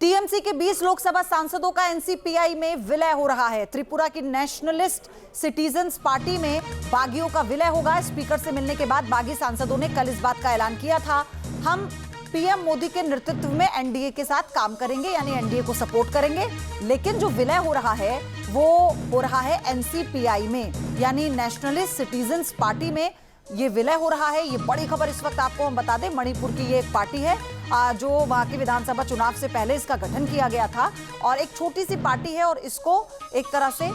TMC के 20 लोकसभा सांसदों का एनसीपीआई में विलय हो रहा है। त्रिपुरा की नेशनलिस्ट सिटीजन्स पार्टी में बागियों का विलय होगा। स्पीकर से मिलने के बाद बागी सांसदों ने कल इस बात का ऐलान किया था। हम पीएम मोदी के नेतृत्व में एनडीए के साथ काम करेंगे, यानी एनडीए को सपोर्ट करेंगे। लेकिन जो विलय हो रहा है वो हो रहा है एनसीपीआई में, यानी नेशनलिस्ट सिटीजन्स पार्टी में ये विलय हो रहा है। ये बड़ी खबर इस वक्त आपको हम बता दें, मणिपुर की ये एक पार्टी है जो वहां के विधानसभा चुनाव से पहले इसका गठन किया गया था और एक छोटी सी पार्टी है और इसको एक तरह से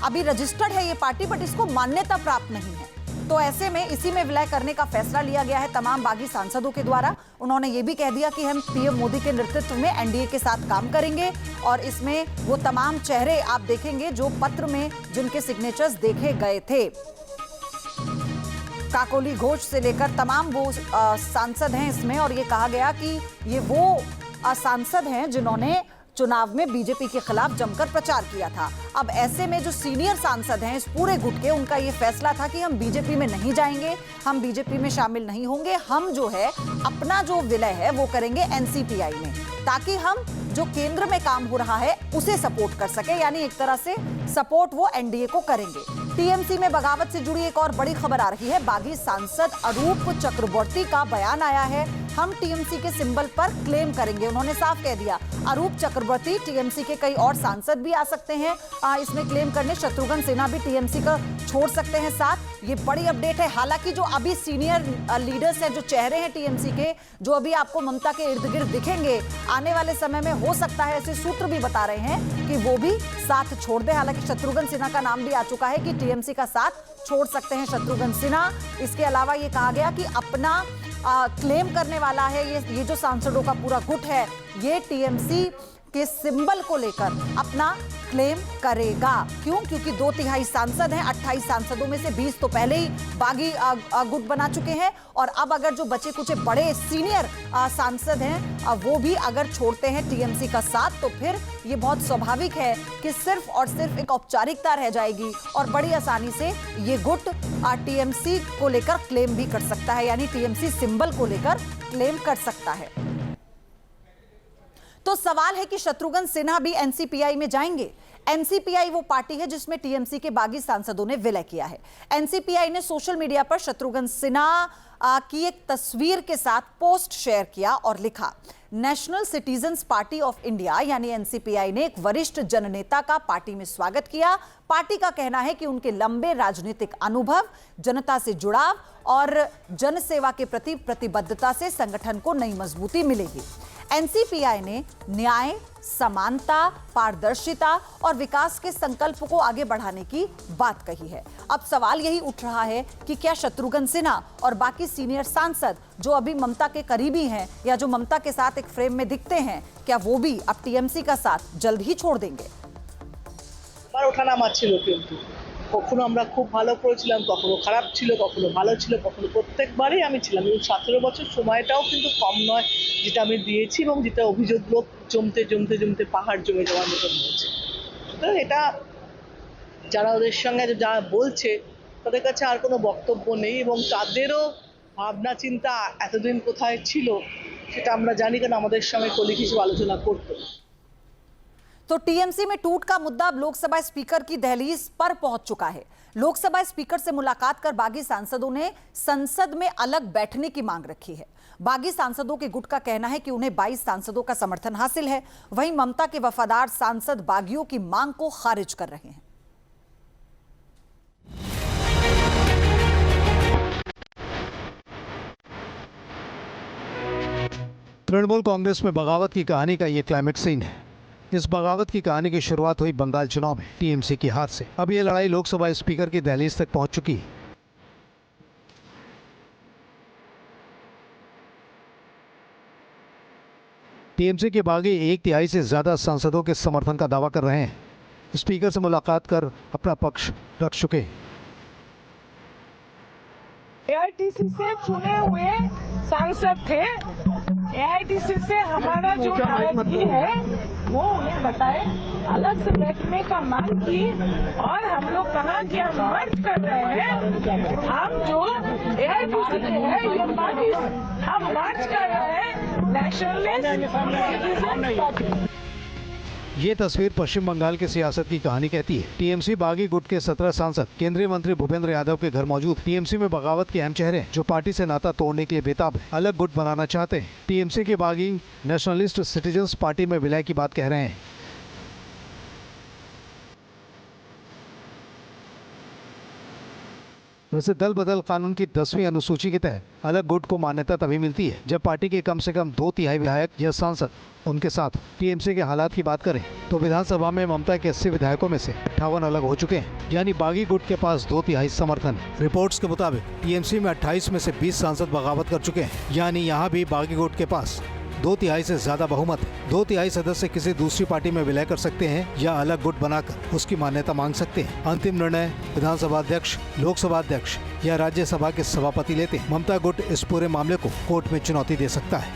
अभी रजिस्टर्ड है ये पार्टी, बट इसको मान्यता प्राप्त नहीं है। तो ऐसे में इसी में विलय करने का फैसला लिया गया है तमाम बागी सांसदों के द्वारा। उन्होंने ये भी कह दिया कि हम पीएम मोदी के नेतृत्व में एनडीए के साथ काम करेंगे और इसमें वो तमाम चेहरे आप देखेंगे जो पत्र में जिनके सिग्नेचर्स देखे गए थे। काकोली घोष से लेकर तमाम वो सांसद हैं इसमें, और ये कहा गया कि ये वो सांसद हैं जिन्होंने चुनाव में बीजेपी के खिलाफ जमकर प्रचार किया था। अब ऐसे में जो सीनियर सांसद हैं इस पूरे गुट के, उनका ये फैसला था कि हम बीजेपी में नहीं जाएंगे, हम बीजेपी में शामिल नहीं होंगे, हम जो है अपना जो विलय है वो करेंगे एनसीपीआई में, ताकि हम जो केंद्र में काम हो रहा है उसे सपोर्ट कर सके, यानी एक तरह से सपोर्ट वो एनडीए को करेंगे। टीएमसी में बगावत से जुड़ी एक और बड़ी खबर आ रही है। बागी सांसद अरूप चक्रवर्ती का बयान आया है, हम टीएमसी के सिंबल पर क्लेम करेंगे। उन्होंने साफ कह दिया अरूप चक्रवर्ती, टीएमसी के कई और सांसद भी आ सकते हैं इसमें क्लेम करने, शत्रुघ्न सिन्हा भी टीएमसी का छोड़ सकते हैं साथ। ये बड़ी अपडेट है। हालांकि जो अभी सीनियर लीडर्स हैं, जो चेहरे हैं टीएमसी के, जो अभी आपको ममता के इर्द गिर्द दिखेंगे, आने वाले समय में हो सकता है, ऐसे सूत्र भी बता रहे हैं कि वो भी साथ छोड़ दे। हालांकि शत्रुघ्न सिन्हा का नाम भी आ चुका है कि टीएमसी का साथ छोड़ सकते हैं शत्रुघ्न सिन्हा। इसके अलावा ये कहा गया कि अपना क्लेम करने वाला है ये जो सांसदों का पूरा गुट है, ये टीएमसी के सिंबल को लेकर अपना क्लेम करेगा। क्यों? क्योंकि 2/3 सांसद हैं, 28 सांसदों में से 20 तो पहले ही बागी गुट बना चुके हैं, और अब अगर जो बचे कुछ बड़े सीनियर सांसद हैं वो भी अगर छोड़ते हैं टीएमसी का साथ, तो फिर ये बहुत स्वाभाविक है कि सिर्फ और सिर्फ एक औपचारिकता रह जाएगी और बड़ी आसानी से ये गुट टीएमसी को लेकर क्लेम भी कर सकता है, यानी टीएमसी सिंबल को लेकर क्लेम कर सकता है। तो सवाल है कि शत्रुघ्न सिन्हा भी एनसीपीआई में जाएंगे। एनसीपीआई वो पार्टी है जिसमें टीएमसी के बागी सांसदों ने विलय किया है। एनसीपीआई ने सोशल मीडिया पर शत्रुघ्न सिन्हा की एक तस्वीर के साथ पोस्ट शेयर किया और लिखा, national citizens party of India यानी एनसीपीआई ने एक वरिष्ठ जननेता का पार्टी में स्वागत किया। पार्टी का कहना है कि उनके लंबे राजनीतिक अनुभव, जनता से जुड़ाव और जनसेवा के प्रति प्रतिबद्धता से संगठन को नई मजबूती मिलेगी। एनसीपीआई ने न्याय, समानता, पारदर्शिता और विकास के संकल्प को आगे बढ़ाने की बात कही है। अब सवाल यही उठ रहा है कि क्या शत्रुघ्न सिन्हा और बाकी सीनियर सांसद जो अभी ममता के करीबी हैं या जो ममता के साथ एक फ्रेम में दिखते हैं, क्या वो भी अब टीएमसी का साथ जल्द ही छोड़ देंगे? কখনো আমরা খুব ভালো করেছিলাম, কখনো খারাপ ছিল, কখনো ভালো ছিল, কখনো প্রত্যেকবারই আমি ছিলাম, এবং 17 বছর সময়টাও কিন্তু কম নয় যেটা আমি দিয়েছি এবং যেটা অভিযোগগুলো জমতে জমতে জমতে পাহাড় জমে যাওয়ার মতন হয়েছে। তো এটা যারা ওদের সঙ্গে যা বলছে তাদের কাছে আর কোনো বক্তব্য নেই, এবং তাদেরও ভাবনা চিন্তা এতদিন কোথায় ছিল সেটা আমরা জানি, কারণ আমাদের সঙ্গে কলিগ হিসেবে আলোচনা করতো। तो टीएमसी में टूट का मुद्दा अब लोकसभा स्पीकर की दहलीज पर पहुंच चुका है। लोकसभा स्पीकर से मुलाकात कर बागी सांसदों ने संसद में अलग बैठने की मांग रखी है। बागी सांसदों के गुट का कहना है कि उन्हें 22 सांसदों का समर्थन हासिल है। वहीं ममता के वफादार सांसद बागियों की मांग को खारिज कर रहे हैं। तृणमूल कांग्रेस में बगावत की कहानी का यह क्लाइमेक्स सीन है। इस बगावत की कहानी की शुरुआत हुई बंगाल चुनाव में टीएमसी की हार से। अब यह लड़ाई लोकसभा स्पीकर की दहलीज तक पहुंच चुकी है। टीएमसी के बागी 1/3 से ज्यादा सांसदों के समर्थन का दावा कर रहे हैं। स्पीकर से मुलाकात कर अपना पक्ष रख चुके हैं। एआईटीसी से चुने हुए सांसद थे। एआईटीसी से हमारा जो नाराजगी है वो उन्हें बताए, अलग से बैठने का मांग की, और हम लोग कहा कि हम मर्ज कर रहे हैं, हम जो एआईटीसी के हैं ये पार्टी हम मर्ज कर रहे हैं, नेशनलिस्ट पार्टी। ये तस्वीर पश्चिम बंगाल की सियासत की कहानी कहती है। टीएमसी बागी गुट के 17 सांसद केंद्रीय मंत्री भूपेंद्र यादव के घर मौजूद। टीएमसी में बगावत के अहम चेहरे जो पार्टी से नाता तोड़ने के लिए बेताब है, अलग गुट बनाना चाहते हैं। टीएमसी के बागी नेशनलिस्ट सिटीजन्स पार्टी में विलय की बात कह रहे हैं। वैसे दल बदल कानून की 10वीं अनुसूची के तहत अलग गुट को मान्यता तभी मिलती है जब पार्टी के कम से कम 2/3 विधायक या सांसद उनके साथ। टीएमसी के हालात की बात करें तो विधानसभा में ममता के 80 विधायकों में से 58 अलग हो चुके हैं, यानी बागी गुट के पास 2/3 समर्थन। रिपोर्ट्स के मुताबिक टीएमसी में 28 में से 20 सांसद बगावत कर चुके हैं, यानी यहाँ भी बागी गुट के पास 2/3 से ज्यादा बहुमत है। 2/3 सदस्य किसी दूसरी पार्टी में विलय कर सकते हैं या अलग गुट बनाकर उसकी मान्यता मांग सकते हैं। अंतिम निर्णय विधानसभा अध्यक्ष, लोकसभा अध्यक्ष या राज्यसभा के सभापति लेते हैं। ममता गुट इस पूरे मामले को कोर्ट में चुनौती दे सकता है।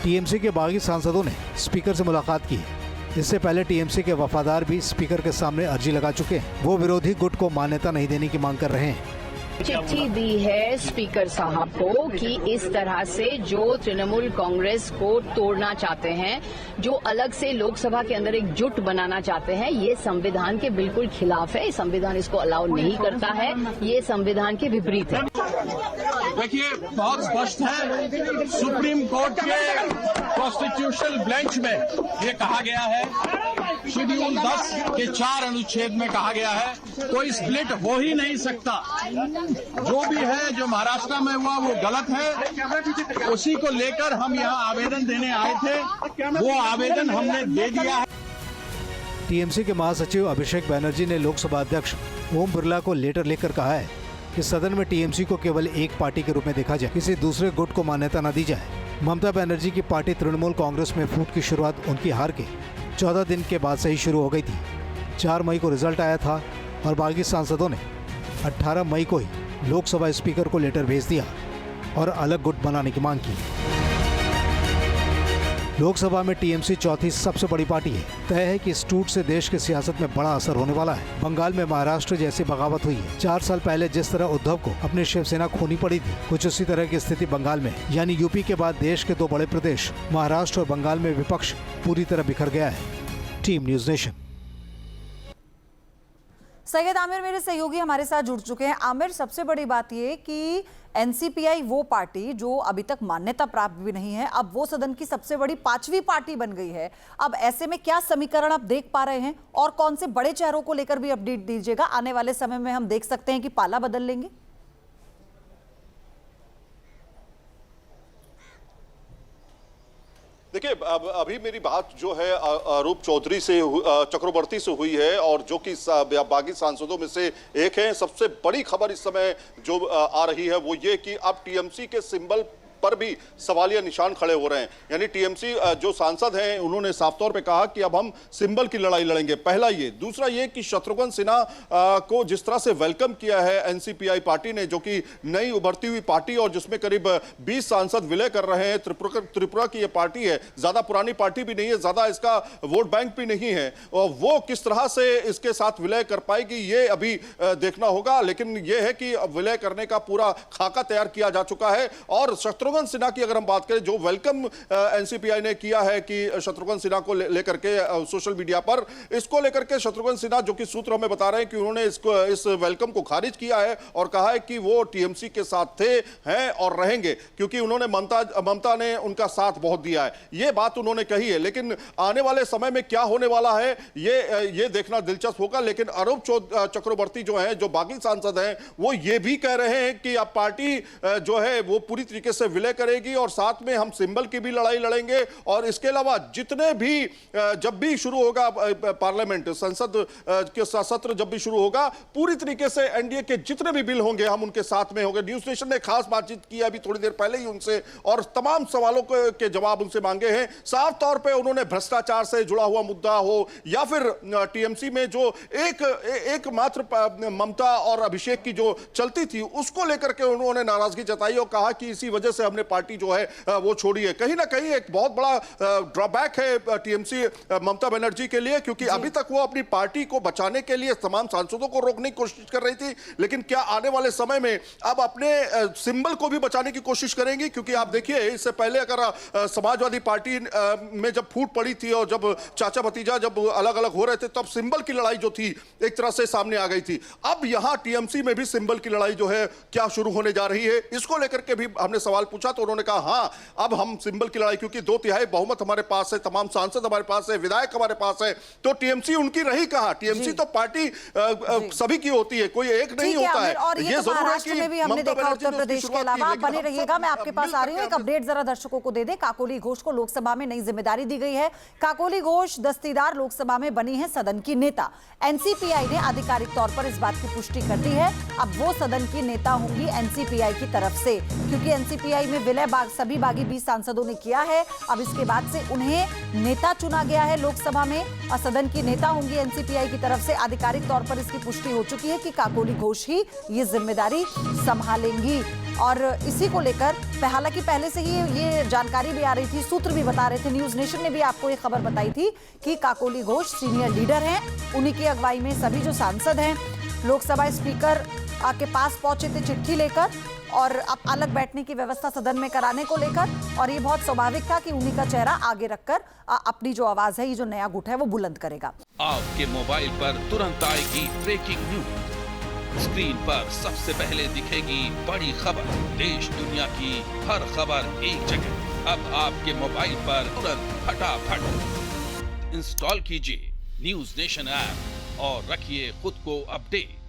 टीएमसी के बागी सांसदों ने स्पीकर से मुलाकात की है। इससे पहले टीएमसी के वफादार भी स्पीकर के सामने अर्जी लगा चुके हैं। वो विरोधी गुट को मान्यता नहीं देने की मांग कर रहे हैं। चिट्ठी दी है स्पीकर साहब को कि इस तरह से जो तृणमूल कांग्रेस को तोड़ना चाहते हैं, जो अलग से लोकसभा के अंदर एक जुट बनाना चाहते हैं, ये संविधान के बिल्कुल खिलाफ है। संविधान इसको अलाउ नहीं करता है, ये संविधान के विपरीत है। देखिए, बहुत स्पष्ट है, सुप्रीम कोर्ट के कॉन्स्टिट्यूशनल बेंच में ये कहा गया है, शेड्यूल 10 के 4 अनुच्छेद में कहा गया है, कोई स्प्लिट हो ही नहीं सकता। जो भी है, जो महाराष्ट्र में हुआ वो गलत है। उसी को लेकर हम यहाँ आवेदन देने आए थे, वो आवेदन हमने दे दिया है। टीएमसी के महासचिव अभिषेक बैनर्जी ने लोकसभा अध्यक्ष ओम बिरला को लेटर लिखकर कहा है कि सदन में टीएमसी को केवल एक पार्टी के रूप में देखा जाए, किसी दूसरे गुट को मान्यता न दी जाए। ममता बनर्जी की पार्टी तृणमूल कांग्रेस में फूट की शुरुआत उनकी हार के 14 दिन के बाद से ही शुरू हो गई थी। 4 मई को रिजल्ट आया था और बागी सांसदों ने 18 मई को ही लोकसभा स्पीकर को लेटर भेज दिया और अलग गुट बनाने की मांग की। लोकसभा में टीएमसी चौथी सबसे बड़ी पार्टी है। तय है कि इस टूट से देश की सियासत में बड़ा असर होने वाला है। बंगाल में महाराष्ट्र जैसी बगावत हुई है। 4 साल पहले जिस तरह उद्धव को अपनी शिवसेना खोनी पड़ी थी, कुछ उसी तरह की स्थिति बंगाल में, यानी यूपी के बाद देश के 2 बड़े प्रदेश महाराष्ट्र और बंगाल में विपक्ष पूरी तरह बिखर गया है। Team news nation. Syed Aamir मेरे सहयोगी हमारे साथ जुड़ चुके हैं। आमिर, सबसे बड़ी बात ये कि एनसीपीआई वो पार्टी जो अभी तक मान्यता प्राप्त भी नहीं है, अब वो सदन की सबसे बड़ी 5वीं पार्टी बन गई है। अब ऐसे में क्या समीकरण आप देख पा रहे हैं और कौन से बड़े चेहरों को लेकर भी अपडेट दीजिएगा? आने वाले समय में हम देख सकते हैं कि पाला बदल लेंगे। देखिए, अभी मेरी बात जो है अरूप चौधरी से चक्रवर्ती से हुई है और जो कि बागी सांसदों में से एक है। सबसे बड़ी खबर इस समय जो आ रही है वो ये कि अब टीएमसी के सिंबल पर भी सवालिया निशान खड़े हो रहे हैं। यानी टीएमसी जो सांसद हैं उन्होंने साफ तौर पे कहा कि अब हम सिंबल की लड़ाई लड़ेंगे। पहला ये, दूसरा ये कि शत्रुघ्न सिन्हा को जिस तरह से वेलकम किया है एनसीपीआई पार्टी ने, जो कि नई उभरती हुई पार्टी और जिसमें करीब 20 सांसद विलय कर रहे हैं। त्रिपुरा की ये पार्टी है, ज्यादा पुरानी पार्टी भी नहीं है, ज्यादा इसका वोट बैंक भी नहीं है, और वो किस तरह से इसके साथ विलय कर पाएगी ये अभी देखना होगा। लेकिन ये है कि विलय करने का पूरा खाका तैयार किया जा चुका है। और शत्रुघ्न सिन्हा की अगर हम बात करें, जो वेलकम एनसीपीआई ने किया है कि शत्रुघ्न सिन्हा को लेकर के सोशल मीडिया पर, इसको लेकर के शत्रुघ्न सिन्हा, जो कि सूत्र हमें बता रहे हैं कि उन्होंने इस वेलकम को खारिज किया है और कहा है कि वो टीएमसी के साथ थे, हैं और रहेंगे, क्योंकि उन्होंने ममता ने उनका साथ बहुत दिया है। ये बात उन्होंने कही है। लेकिन आने वाले समय में क्या होने वाला है ये देखना दिलचस्प होगा। लेकिन अरूप चक्रवर्ती जो है, जो बागी सांसद हैं, वो ये भी कह रहे हैं कि अब पार्टी जो है वो पूरी तरीके से विलय करेगी और साथ में हम सिंबल की भी लड़ाई लड़ेंगे। और इसके अलावा जितने भी जब भी शुरू होगा पार्लियामेंट, संसद के सत्र जब भी शुरू होगा, पूरी तरीके से एनडीए के जितने भी बिल होंगे हम उनके साथ में होंगे। न्यूज नेशन ने खास बातचीत की अभी थोड़ी देर पहले ही उनसे और तमाम सवालों के जवाब उनसे मांगे हैं। साफ तौर पे उन्होंने भ्रष्टाचार से जुड़ा हुआ मुद्दा हो या फिर टीएमसी में जो एक मात्र ममता और अभिषेक की जो चलती थी, उसको लेकर के उन्होंने नाराजगी जताई और कहा कि इसी वजह से हमने पार्टी जो है वो छोड़ी है। कहीं ना कहीं एक बहुत बड़ा ड्रॉबैक है टीएमसी ममता बनर्जी के लिए, क्योंकि अभी तक वो अपनी पार्टी को बचाने के लिए तमाम सांसदों को रोकने की कोशिश कर रही थी, लेकिन क्या आने वाले समय में अब अपने सिंबल को भी बचाने की कोशिश करेंगी? क्योंकि आप देखिए, इससे पहले अगर समाजवादी पार्टी में जब फूट पड़ी थी और जब चाचा भतीजा जब अलग अलग हो रहे थे, तब सिंबल की लड़ाई जो थी एक तरह से सामने आ गई थी। अब यहां टीएमसी में भी सिंबल की लड़ाई जो है क्या शुरू होने जा रही है, इसको लेकर के भी हमने सवाल पूछा तो उन्होंने कहा हां, अब हम सिंबल की लड़ाई, क्योंकि 2/3 बहुमत हमारे पास है, तमाम सांसद हमारे पास है, विधायक हमारे पास है, तो टीएमसी उनकी रही कहां? टीएमसी तो पार्टी सभी की होती है, कोई एक नहीं होता है। और ये तो महाराष्ट्र में भी हमने देखा, उत्तर प्रदेश के अलावा। आप बने रहिएगा, मैं आपके पास आ रही हूँ। एक अपडेट जरा दर्शकों को दे दें। काकोली घोष को लोकसभा में नई जिम्मेदारी दी गई है। काकोली घोष दस्तीदार लोकसभा में बनी है सदन की नेता। एनसीपीआई ने आधिकारिक तौर पर इस बात की पुष्टि कर दी है। अब वो सदन की नेता होंगी एनसीपीआई की तरफ से, क्योंकि एनसीपीआई में विलय सभी बागी 20 सांसदों ने किया है। अब इसके बाद से उन्हें नेता चुना गया है लोकसभा में और सदन की नेता होंगी एनसीपीआई की तरफ से। आधिकारिक तौर पर इसकी पुष्टि हो चुकी है कि काकोली घोष ही ये जिम्मेदारी संभालेंगी। और इसी को लेकर हालांकि पहले से ही ये जानकारी भी आ रही थी, सूत्र भी बता रहे थे, न्यूज नेशन ने भी आपको ये खबर बताई थी कि काकोली घोष सीनियर लीडर हैं। उन्हीं की अगुवाई में सभी जो सांसद हैं लोकसभा स्पीकर के पास पहुंचे थे चिट्ठी लेकर, और अब अलग बैठने की व्यवस्था सदन में कराने को लेकर। और ये बहुत स्वाभाविक था कि उन्हीं का चेहरा आगे रखकर अपनी जो आवाज है, ये जो नया गुट है, वो बुलंद करेगा। आपके मोबाइल पर तुरंत आएगी ब्रेकिंग न्यूज, स्क्रीन पर सबसे पहले दिखेगी बड़ी खबर, देश दुनिया की हर खबर एक जगह। अब आपके मोबाइल पर तुरंत फटाफट इंस्टॉल कीजिए न्यूज नेशन ऐप और रखिए खुद को अपडेट।